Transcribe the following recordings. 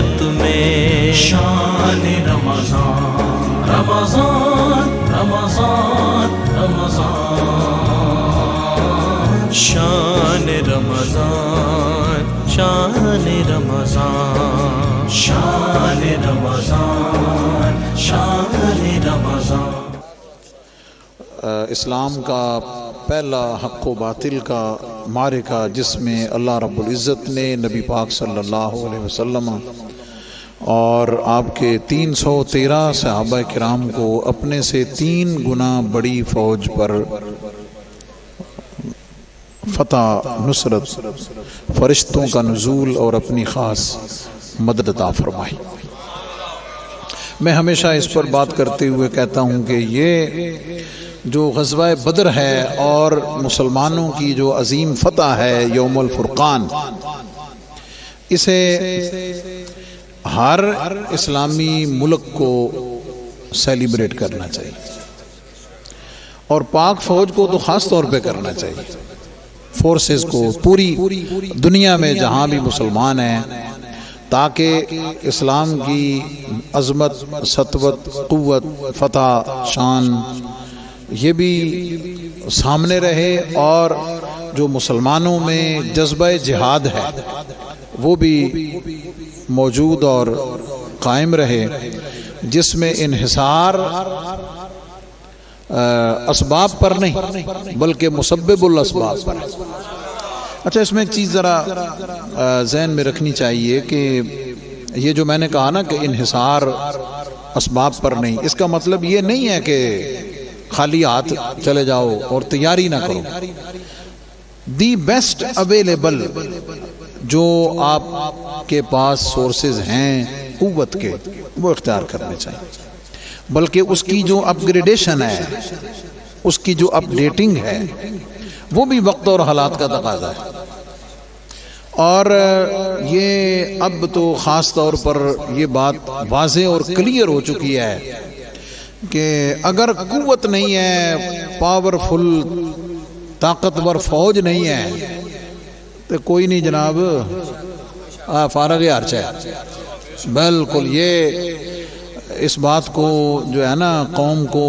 روایت میں شان رمضان رمضان رمضان رمضان شان رمضان شان رمضان شان رمضان شان رمضان۔ اسلام کا پہلا حق و باطل کا معرکہ جس میں اللہ رب العزت نے نبی پاک صلی اللہ علیہ وسلم اور آپ کے 313 صحابہ کرام کو اپنے سے 3 گنا بڑی فوج پر فتح، نصرت، فرشتوں کا نزول اور اپنی خاص مدد عطا فرمائی۔ میں ہمیشہ اس پر بات کرتے ہوئے کہتا ہوں کہ یہ جو غزوہ بدر ہے اور مسلمانوں کی جو عظیم فتح ہے یوم الفرقان، اسے ہر اسلامی ملک کو سیلیبریٹ کرنا چاہیے، اور پاک فوج کو تو خاص طور پہ کرنا چاہیے، فورسز کو، پوری دنیا میں جہاں بھی مسلمان ہیں، تاکہ اسلام کی عظمت، سطوت، قوت، فتح، شان یہ بھی سامنے رہے، اور جو مسلمانوں میں جذبہ جہاد ہے وہ بھی موجود اور قائم رہے، جس میں انحصار اسباب پر نہیں بلکہ مسبب الاسباب پر ہے۔ اچھا، اس میں ایک چیز ذرا ذہن میں رکھنی چاہیے کہ یہ جو میں نے کہا نا کہ انحصار اسباب پر نہیں، اس کا مطلب یہ نہیں ہے کہ خالی ہاتھ چلے جاؤ اور تیاری نہ کرو۔ دی بیسٹ اویلیبل جو آپ کے پاس سورسز ہیں قوت کے، وہ اختیار کرنے چاہیے، بلکہ اس کی جو اپ گریڈیشن ہے، اس کی جو اپ ڈیٹنگ ہے، وہ بھی وقت اور حالات کا تقاضا ہے۔ اور یہ اب تو خاص طور پر یہ بات واضح اور کلیئر ہو چکی ہے کہ اگر قوت نہیں ہے، پاورفل طاقتور فوج نہیں ہے، تو کوئی نہیں جناب، فارغ ہرچ ہے۔ بالکل یہ اس بات کو جو ہے نا قوم کو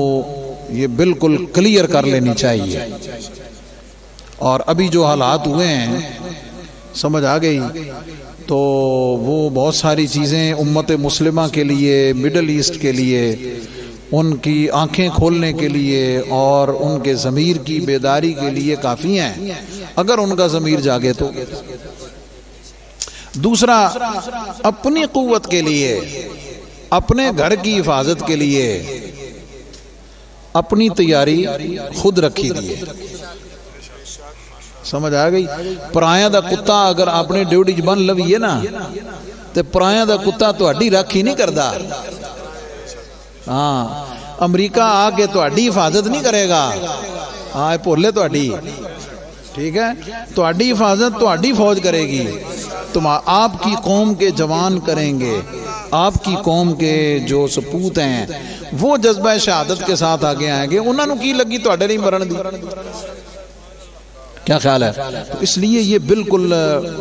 یہ بالکل کلیئر کر لینی چاہیے۔ اور ابھی جو حالات ہوئے ہیں سمجھ آ گئی، تو وہ بہت ساری چیزیں امت مسلمہ کے لیے، مڈل ایسٹ کے لیے، ان کی آنکھیں کھولنے کے لیے اور ان کے ضمیر کی بیداری کے لیے کافی ہیں، اگر ان کا ضمیر جاگے تو۔ دوسرا، اپنی قوت کے لیے، اپنے گھر کی حفاظت کے لیے اپنی تیاری خود رکھی دیے۔ سمجھ آ گئی؟ پرایاں دا کتا اگر اپنے ڈیوٹی بن لویے نا، تو پرایاں دا کتا تہاڈی راکھی نہیں کردا۔ ہاں، امریکہ آ کے تہاڈی حفاظت نہیں کرے گا، ہاں بھولے تہاڈی، ٹھیک ہے؟ تہاڈی حفاظت تہاڈی فوج کرے گی، آپ کی قوم کے جوان کریں گے، آپ کی قوم کے جو سپوت ہیں وہ جذبہ شہادت کے ساتھ آگے آئیں گے۔ انہوں نے کی لگی تہاڈے نہیں مرن دی؟ کیا خیال ہے؟ تو اس لیے یہ بالکل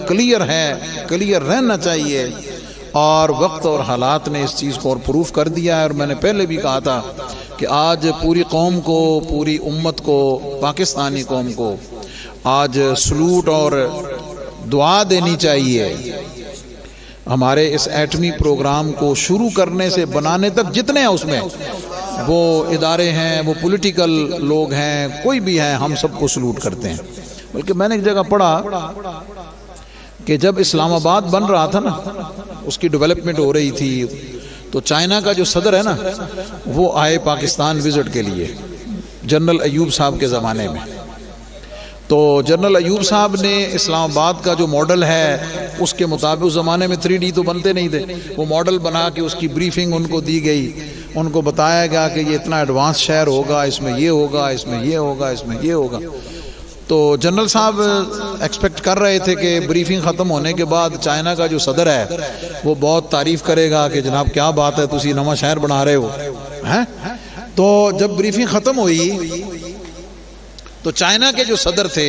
کلیئر ہے، کلیئر رہنا چاہیے، اور وقت اور حالات نے اس چیز کو اور پروف کر دیا ہے۔ اور میں نے پہلے بھی کہا تھا کہ آج پوری قوم کو، پوری امت کو، پاکستانی قوم کو آج سلوٹ اور دعا دینی چاہیے۔ ہمارے اس ایٹمی پروگرام کو شروع کرنے سے بنانے تک جتنے ہیں، اس میں وہ ادارے ہیں، وہ پولیٹیکل لوگ ہیں، کوئی بھی ہیں، ہم سب کو سلوٹ کرتے ہیں۔ بلکہ میں نے ایک جگہ پڑھا کہ جب اسلام آباد بن رہا تھا نا، اس کی ڈیولپمنٹ ہو رہی تھی، تو چائنا کا جو صدر ہے نا، وہ آئے پاکستان وزٹ کے لیے، جنرل ایوب صاحب کے زمانے میں۔ تو جنرل ایوب صاحب نے اسلام آباد کا جو ماڈل ہے اس کے مطابق، اس زمانے میں 3D تو بنتے نہیں تھے، وہ ماڈل بنا کے اس کی بریفنگ ان کو دی گئی، ان کو بتایا گیا کہ یہ اتنا ایڈوانس شہر ہوگا، اس میں یہ ہوگا، اس میں یہ ہوگا، اس میں یہ ہوگا۔ تو جنرل صاحب ایکسپیکٹ کر رہے تھے کہ بریفنگ ختم ہونے کے بعد چائنا کا جو صدر ہے وہ بہت تعریف کرے گا کہ جناب کیا بات ہے، تسی نواں شہر بنا رہے ہو ہیں۔ تو جب بریفنگ ختم ہوئی تو چائنا کے جو صدر تھے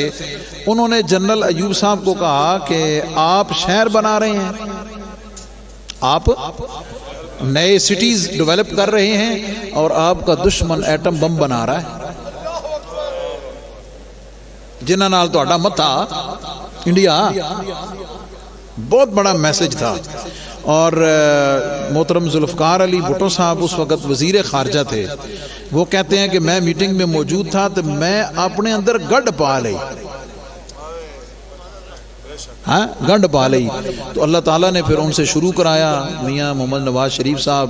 انہوں نے جنرل ایوب صاحب کو کہا کہ آپ شہر بنا رہے ہیں، آپ نئے سٹیز ڈیولپ کر رہے ہیں اور آپ کا دشمن ایٹم بم بنا رہا ہے. جنہاں نال تہاڈا متھا انڈیا بہت بڑا میسج تھا. اور محترم ذوالفقار علی بھٹو صاحب اس وقت وزیر خارجہ تھے. وہ کہتے ہیں کہ میں میٹنگ میں موجود تھا تو میں اپنے اندر گڈ پا لئی, ہاں گنڈ پا لئی. تو اللہ تعالیٰ نے پھر ان سے شروع کرایا, میاں محمد نواز شریف صاحب,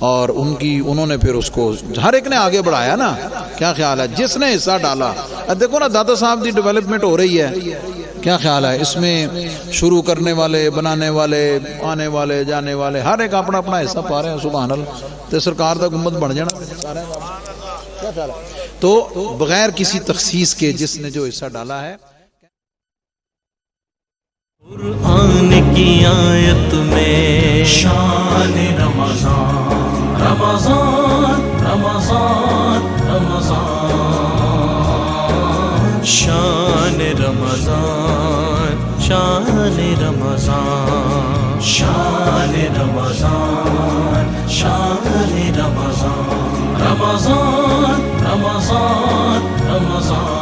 اور انہوں نے پھر اس کو ہر ایک نے آگے بڑھایا نا. کیا خیال ہے جس نے حصہ ڈالا؟ دیکھو نا دادا صاحب کی ڈیولپمنٹ ہو رہی ہے. کیا خیال ہے اس میں شروع کرنے والے, بنانے والے, آنے والے, جانے والے ہر ایک اپنا اپنا حصہ پا رہے ہیں. سبحان اللہ. تو سرکار دا گنبد بن جانا. تو بغیر کسی تخصیص کے جس نے جو حصہ ڈالا ہے. قرآن کی آیت میں شان رمضان رمضان رمضان رمضان شان رمضان شان رمضان شان رمضان شان رمضان رمضان رمضان رمضان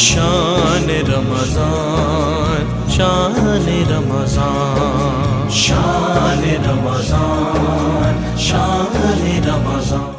شان رمضان شان رمضان شان رمضان شان رمضان